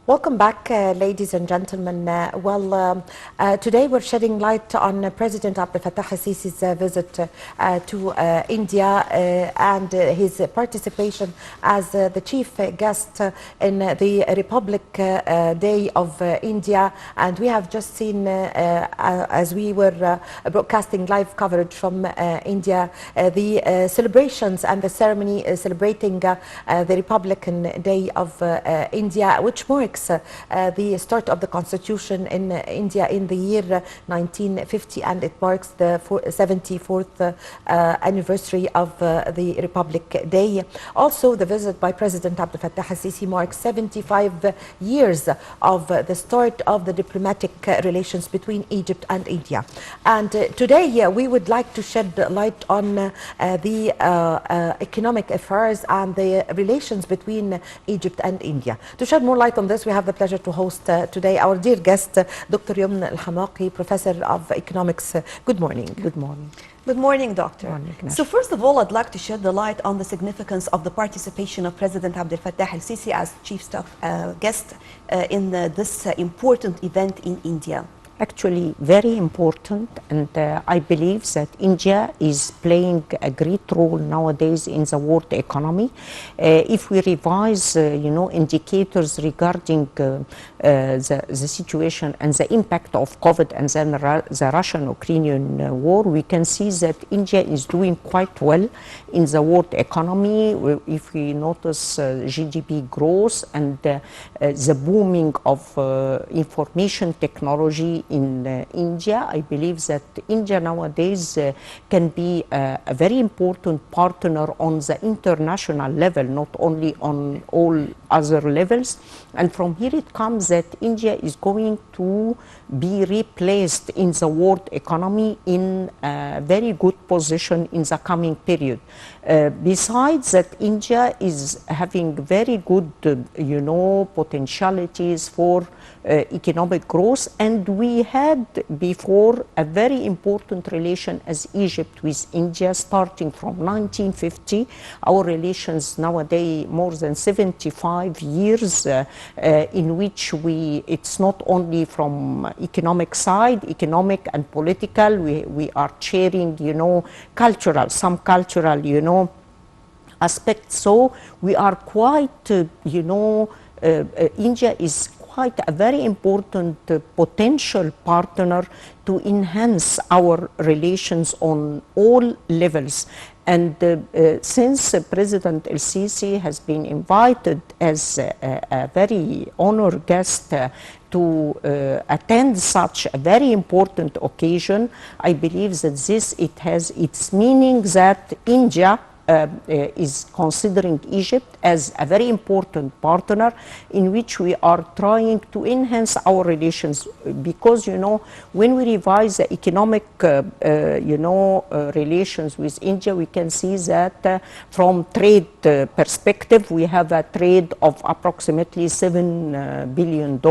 Welcome back, ladies and gentlemen. Today we're shedding light on President Abdel Fattah al-Sisi's visit to India and his participation as the chief guest in the Republic Day of India. And we have just seen, as we were broadcasting live coverage from India, the celebrations and the ceremony celebrating the Republican Day of India, which marks the start of the constitution in India in the year 1950, and it marks the 74th anniversary of the Republic Day. Also, the visit by President Abdel Fattah al-Sisi marks 75 years of the start of the diplomatic relations between Egypt and India. And today we would like to shed light on the economic affairs and the relations between Egypt and India. To shed more light on this, we have the pleasure to host today our dear guest, Dr. Youmn Hamaki, Professor of Economics. Good morning. Good morning. Good morning, Doctor. Good morning. So first of all, I'd like to shed the light on the significance of the participation of President Abdel Fattah al-Sisi as chief guest in this important event in India. Actually, very important, and I believe that India is playing a great role nowadays in the world economy. If we revise, indicators regarding the situation and the impact of COVID and then the Russian-Ukrainian war, we can see that India is doing quite well in the world economy. If we notice GDP growth and the booming of information technology in India, I believe that India nowadays can be a very important partner on the international level, not only on all other levels. And from here it comes that India is going to be replaced in the world economy in a very good position in the coming period. Besides that, India is having very good, potentialities for economic growth, and we had before a very important relation as Egypt with India starting from 1950. Our relations nowadays more than 75 years in which it's not only from economic side, economic and political, we are sharing, some cultural, aspects. So we are quite, India is quite a very important potential partner to enhance our relations on all levels. And since President al-Sisi has been invited as a very honored guest to attend such a very important occasion, I believe that it has its meaning that India is considering Egypt as a very important partner in which we are trying to enhance our relations, because when we revise the economic relations with India, we can see that from trade perspective we have a trade of approximately $7 billion,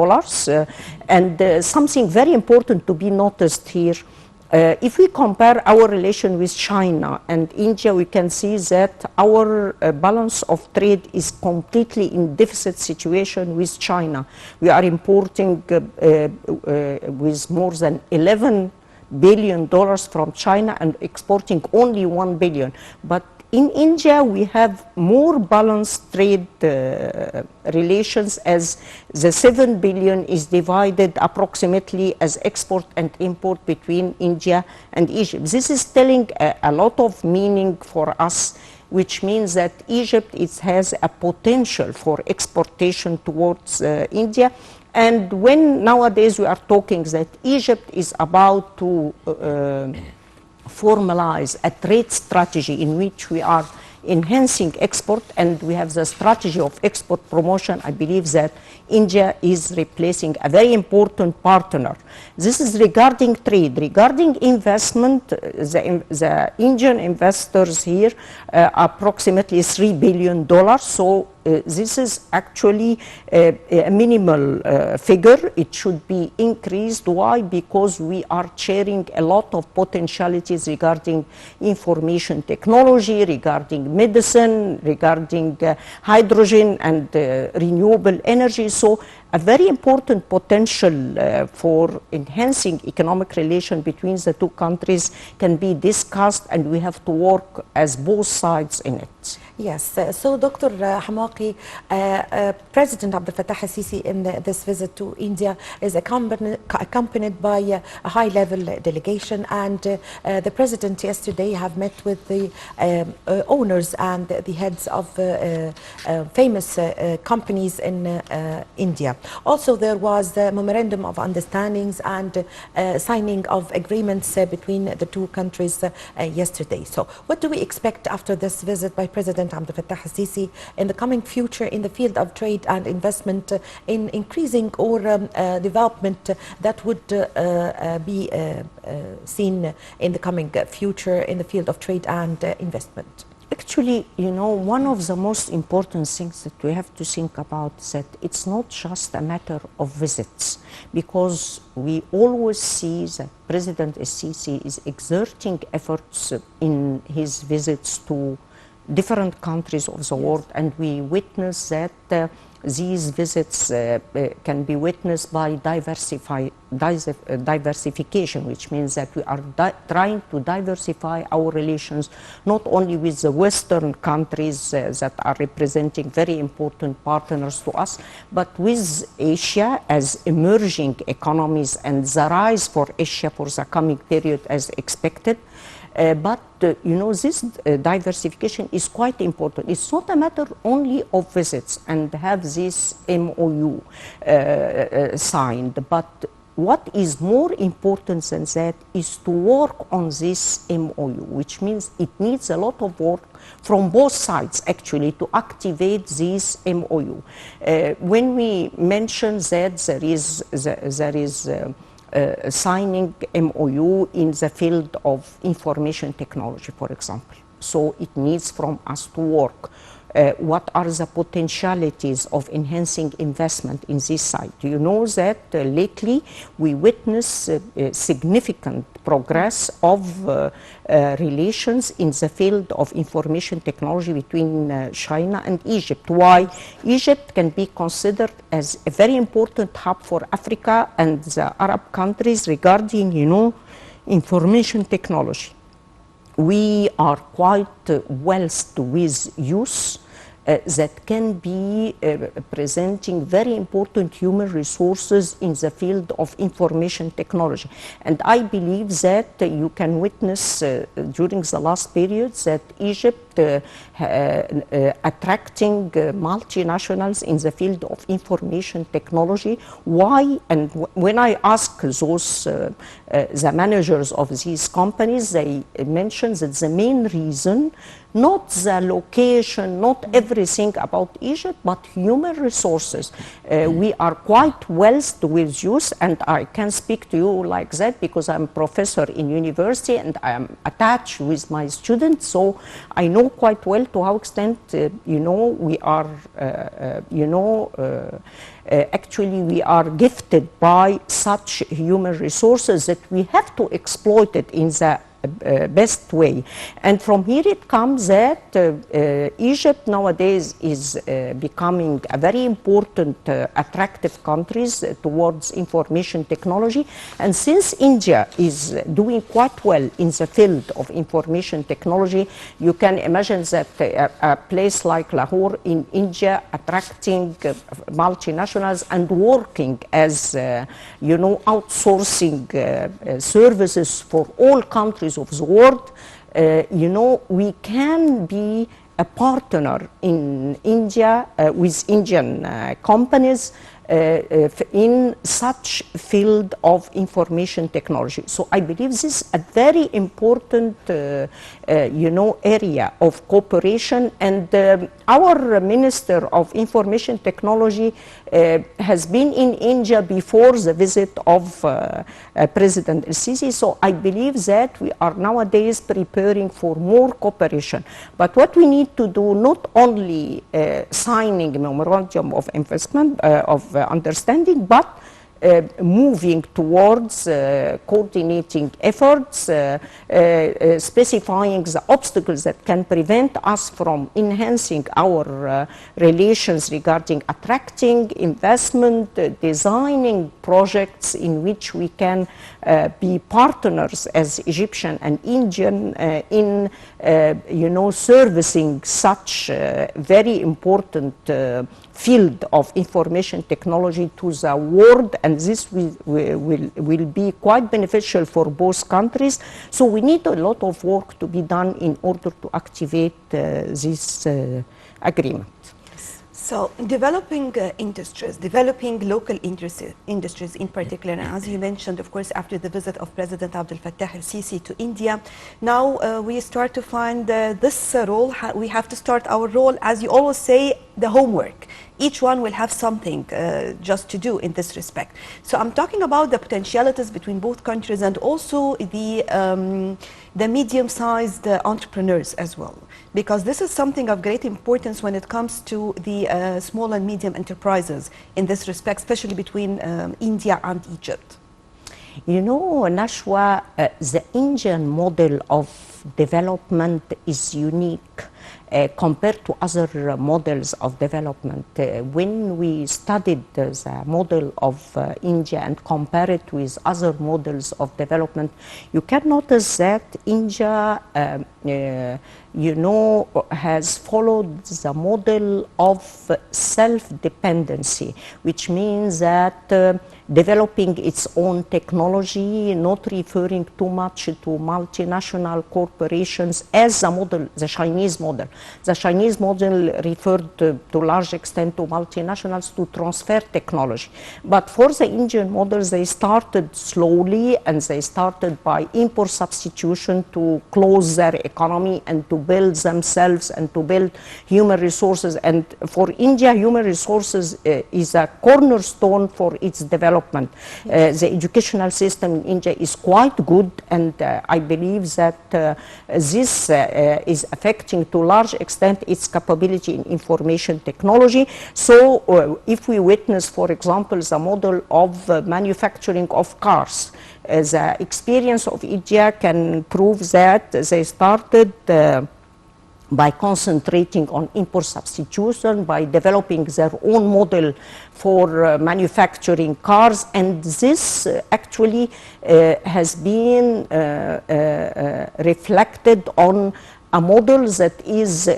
and something very important to be noticed here. If we compare our relation with China and India, we can see that our balance of trade is completely in deficit situation with China. We are importing with more than $11 billion from China and exporting only $1 billion. But in India, we have more balanced trade relations, as the $7 billion is divided approximately as export and import between India and Egypt. This is telling a lot of meaning for us, which means that Egypt has a potential for exportation towards India. And when nowadays we are talking that Egypt is about to formalize a trade strategy in which we are enhancing export, and we have the strategy of export promotion, I believe that India is replacing a very important partner. This is regarding trade. Regarding investment, the Indian investors here approximately $3 billion. So this is actually a minimal figure. It should be increased. Why? Because we are sharing a lot of potentialities regarding information technology, regarding medicine, regarding hydrogen and renewable energy. So a very important potential for enhancing economic relation between the two countries can be discussed, and we have to work as both sides in it. Yes, so Dr. Hamaki, President Abdel Fattah al-Sisi in this visit to India is accompanied by a high-level delegation, and the President yesterday have met with the owners and the heads of famous companies in India. Also, there was the memorandum of understandings and signing of agreements between the two countries yesterday. So what do we expect after this visit by President Abdel Fattah al-Sisi in the coming future in the field of trade and investment, in increasing or development that would be seen in the coming future in the field of trade and investment? Actually, you know, one of the most important things that we have to think about is that it's not just a matter of visits, because we always see that President al-Sisi is exerting efforts in his visits to different countries of the world, and we witness that these visits can be witnessed by diversification, which means that we are trying to diversify our relations not only with the Western countries that are representing very important partners to us, but with Asia as emerging economies and the rise for Asia for the coming period as expected. But you know, this diversification is quite important. It's not a matter only of visits and have this MOU signed, but what is more important than that is to work on this MOU, which means it needs a lot of work from both sides actually to activate this MOU. When we mention that there is signing MOU in the field of information technology, for example. So it needs from us to work. What are the potentialities of enhancing investment in this side? You know that lately we witness significant progress of relations in the field of information technology between China and Egypt. Why? Egypt can be considered as a very important hub for Africa and the Arab countries regarding, you know, information technology. We are quite wealthy with youth that can be presenting very important human resources in the field of information technology. And I believe that you can witness during the last period that Egypt attracting multinationals in the field of information technology. Why? And when I ask those the managers of these companies, they mention that the main reason, not the location, not everything about Egypt, but human resources. We are quite wealthy with youth, and I can speak to you like that because I'm a professor in university and I am attached with my students, so I know quite well to how extent, you know, we are, actually we are gifted by such human resources that we have to exploit it in the best way. And from here it comes that Egypt nowadays is becoming a very important attractive countries towards information technology. And since India is doing quite well in the field of information technology, you can imagine that a place like Lahore in India attracting multinationals and working as outsourcing services for all countries of the world, we can be a partner in India with Indian companies in such field of information technology. So I believe this is a very important area of cooperation, and our Minister of Information Technology has been in India before the visit of President al-Sisi. So I believe that we are nowadays preparing for more cooperation. But what we need to do, not only signing a memorandum of investment, of understanding, but moving towards coordinating efforts, specifying the obstacles that can prevent us from enhancing our relations regarding attracting investment, designing projects in which we can be partners as Egyptian and Indian in servicing such very important field of information technology to the world, and this will be quite beneficial for both countries. So we need a lot of work to be done in order to activate this agreement. So developing industries, developing local industries in particular, and as you mentioned, of course, after the visit of President Abdel Fattah al-Sisi to India, now we start to find this role, we have to start our role, as you always say, the homework. Each one will have something just to do in this respect. So I'm talking about the potentialities between both countries and also the medium-sized entrepreneurs as well, because this is something of great importance when it comes to the small and medium enterprises in this respect, especially between India and Egypt. You know, Nashwa, the Indian model of development is unique compared to other models of development. When we studied the model of India and compare it with other models of development, you can notice that India has followed the model of self-dependency, which means that developing its own technology, not referring too much to multinational corporations as a model, the Chinese model. The Chinese model referred to large extent to multinationals to transfer technology. But for the Indian model, they started slowly, and they started by import substitution to close their economy and to build themselves and to build human resources. And for India, human resources is a cornerstone for its development. The educational system in India is quite good, and I believe that this is affecting to large extent its capability in information technology. So if we witness, for example, the model of manufacturing of cars, the experience of India can prove that they started by concentrating on import substitution, by developing their own model for manufacturing cars, and this actually has been reflected on a model that is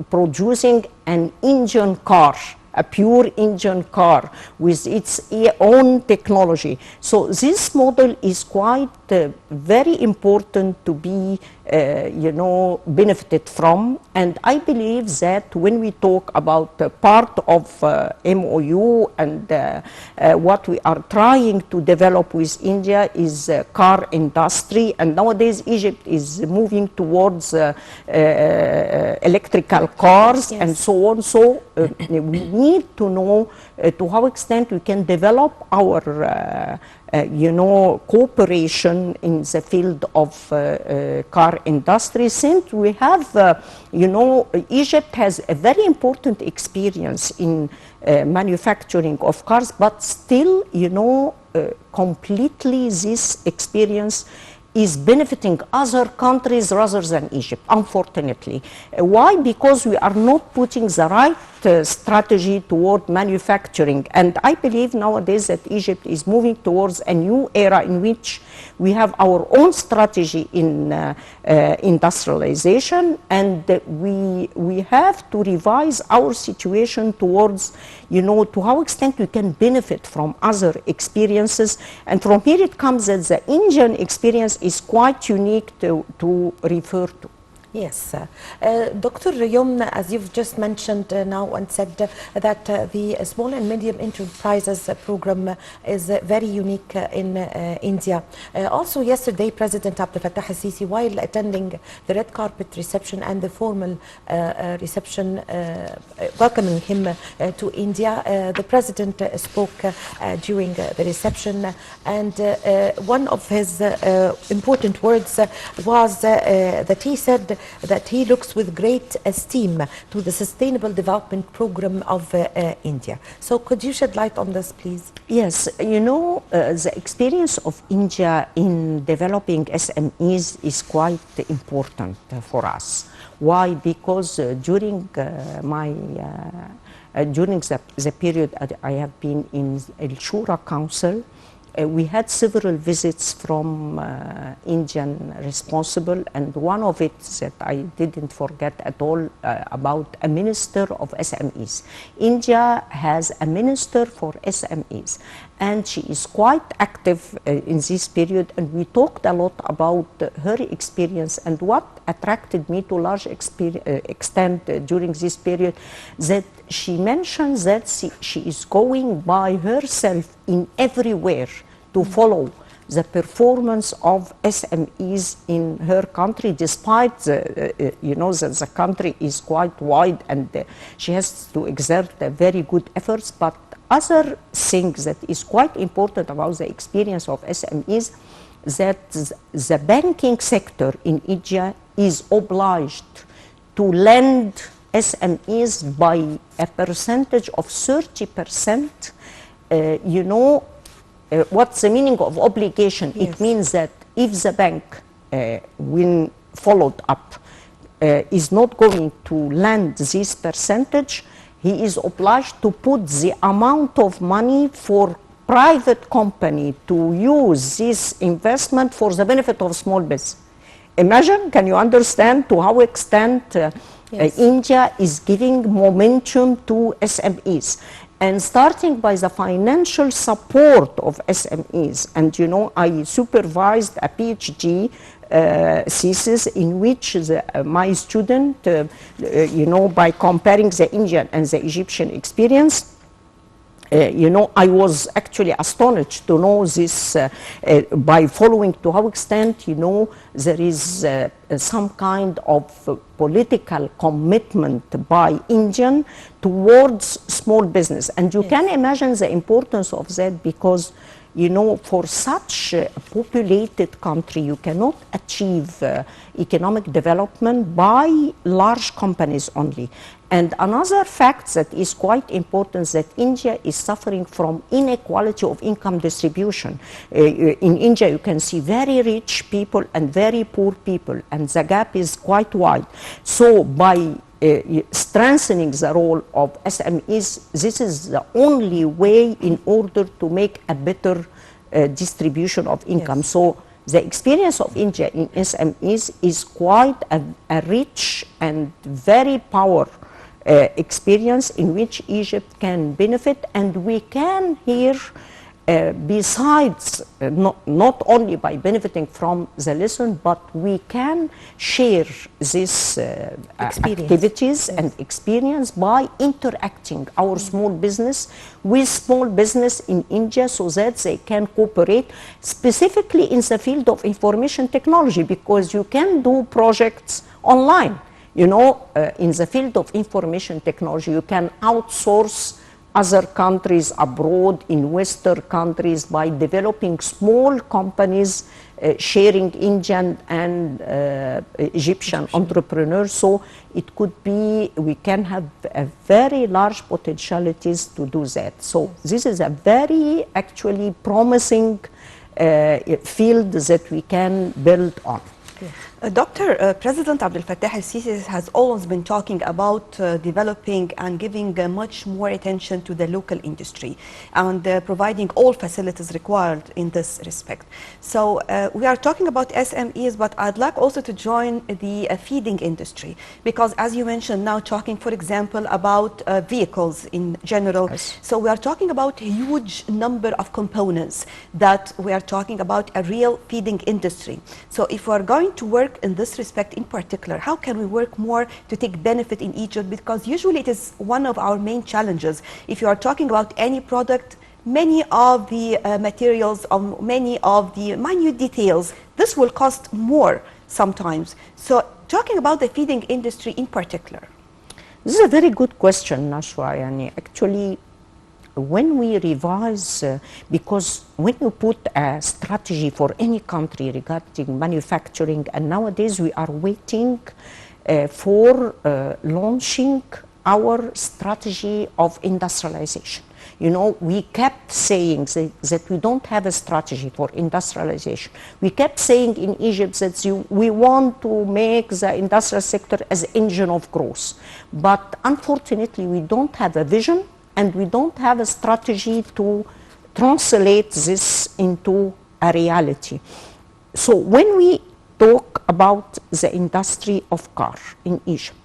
producing an engine car, a pure engine car with its own technology. So this model is quite very important to be benefited from, and I believe that when we talk about part of MOU and what we are trying to develop with India is car industry, and nowadays Egypt is moving towards electrical cars, yes, and so on. So we need to know to how extent we can develop our cooperation in the field of car industry, since we have, Egypt has a very important experience in manufacturing of cars, but still, completely this experience is benefiting other countries rather than Egypt, unfortunately. Why? Because we are not putting the right strategy toward manufacturing. And I believe nowadays that Egypt is moving towards a new era in which we have our own strategy in industrialization, and we have to revise our situation towards, to how extent we can benefit from other experiences. And from here it comes that the Indian experience is quite unique to refer to. Yes. Dr. Youmn, as you've just mentioned now and said that the Small and Medium Enterprises program is very unique in India. Also yesterday, President Abdel Fattah al-Sisi, while attending the red carpet reception and the formal reception welcoming him to India, the President spoke during the reception, and one of his important words was that he said that he looks with great esteem to the Sustainable Development Program of India. So could you shed light on this, please? Yes, you know, the experience of India in developing SMEs is quite important for us. Why? Because during during the period I have been in El Shura Council, we had several visits from Indian responsible, and one of it that I didn't forget at all about a minister of SMEs. India has a minister for SMEs, and she is quite active in this period, and we talked a lot about her experience. And what attracted me to a large extent during this period, that she mentioned that she is going by herself in everywhere to follow the performance of SMEs in her country, despite you know that the country is quite wide and she has to exert very good efforts. But other things that is quite important about the experience of SMEs, that the banking sector in India is obliged to lend SMEs by a percentage of 30%. You know, what's the meaning of obligation? Yes. It means that if the bank, when followed up, is not going to lend this percentage, he is obliged to put the amount of money for private company to use this investment for the benefit of small business. Imagine, can you understand to how extent yes. India is giving momentum to SMEs? And starting by the financial support of SMEs. And you know, I supervised a PhD thesis in which my student, you know, by comparing the Indian and the Egyptian experience, you know, I was actually astonished to know this by following to how extent, you know, there is some kind of political commitment by Indian towards small business. And you yes. can imagine the importance of that, because, you know, for such a populated country, you cannot achieve economic development by large companies only. And another fact that is quite important is that India is suffering from inequality of income distribution. In India, you can see very rich people and very poor people, and the gap is quite wide. So by strengthening the role of SMEs, this is the only way in order to make a better distribution of income. Yes. So the experience of India in SMEs is quite a rich and very powerful experience in which Egypt can benefit, and we can here, besides not only by benefiting from the lesson, but we can share these activities yes. and experience by interacting our small business with small business in India, so that they can cooperate specifically in the field of information technology, because you can do projects online. You know, in the field of information technology, you can outsource other countries abroad, in Western countries, by developing small companies, sharing Indian and Egyptian entrepreneurs. So it could be, we can have a very large potentialities to do that. So this is a very actually promising field that we can build on. President Abdel Fattah al-Sisi has always been talking about developing and giving much more attention to the local industry and providing all facilities required in this respect. So we are talking about SMEs, but I'd like also to join the feeding industry, because as you mentioned now, talking for example about vehicles in general. Yes. So we are talking about a huge number of components that we are talking about a real feeding industry. So if we are going trying to work in this respect in particular? How can we work more to take benefit in Egypt? Because usually it is one of our main challenges. If you are talking about any product, many of the materials, many of the minute details, this will cost more sometimes. So talking about the feeding industry in particular. This is a very good question, Nashwa. Yani actually, when we revise, because when you put a strategy for any country regarding manufacturing, and nowadays we are waiting for launching our strategy of industrialization. You know, we kept saying that we don't have a strategy for industrialization. We kept saying in Egypt that we want to make the industrial sector as engine of growth. But unfortunately, we don't have a vision and we don't have a strategy to translate this into a reality. So when we talk about the industry of car in Egypt,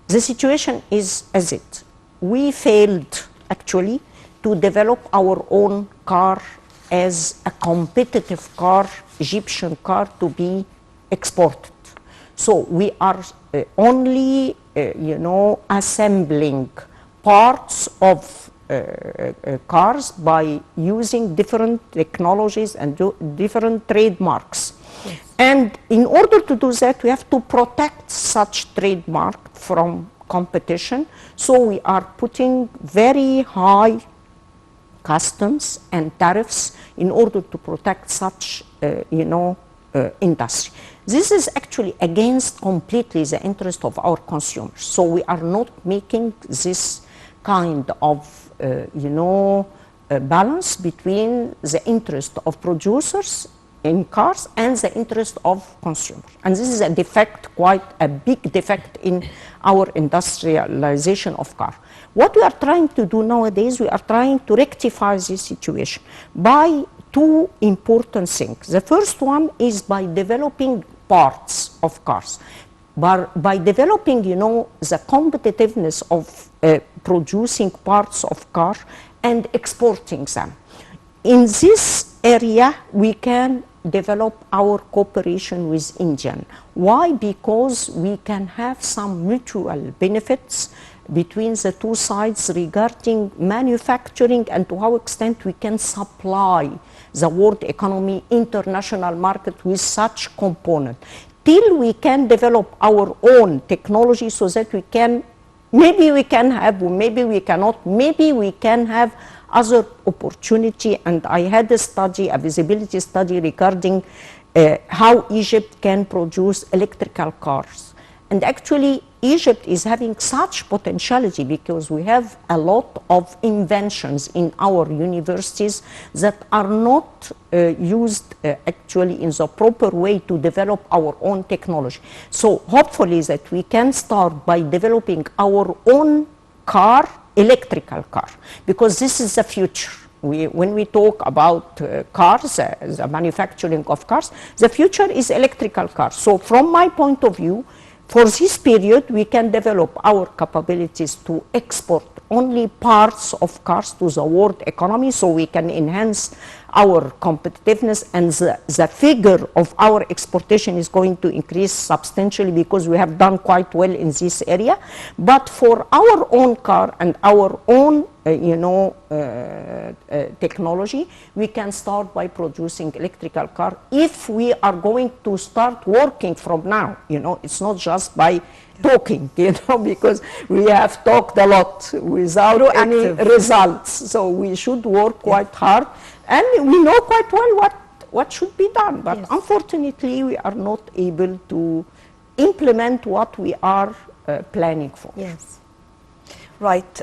the situation is as it. We failed actually to develop our own car as a competitive car, Egyptian car, to be exported. So we are only, assembling parts of cars by using different technologies and different trademarks. Yes. And in order to do that, we have to protect such trademark from competition. So we are putting very high customs and tariffs in order to protect such, industry. This is actually against completely the interest of our consumers. So we are not making this kind of, balance between the interest of producers in cars and the interest of consumers. And this is a defect, quite a big defect in our industrialization of cars. What we are trying to do nowadays, we are trying to rectify this situation by two important things. The first one is by developing parts of cars. By developing, the competitiveness of producing parts of cars and exporting them. In this area, we can develop our cooperation with India. Why? Because we can have some mutual benefits between the two sides regarding manufacturing and to what extent we can supply the world economy, international market with such component. Till we can develop our own technology so that we can, maybe we can have, maybe we cannot, maybe we can have other opportunity. And I had a study, a visibility study regarding how Egypt can produce electrical cars. And actually, Egypt is having such potentiality because we have a lot of inventions in our universities that are not used actually in the proper way to develop our own technology. So hopefully that we can start by developing our own car, electrical car, because this is the future. When we talk about cars, the manufacturing of cars, the future is electrical cars. So from my point of view, for this period, we can develop our capabilities to export only parts of cars to the world economy so we can enhance our competitiveness, and the figure of our exportation is going to increase substantially because we have done quite well in this area. But for our own car and our own technology, we can start by producing electrical car if we are going to start working from now. It's not just by talking, because we have talked a lot without any results. So we should work quite hard, and we know quite well what should be done. But yes, unfortunately, we are not able to implement what we are planning for. Yes. Right.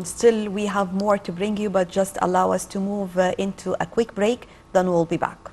Still, we have more to bring you, but just allow us to move into a quick break, then we'll be back.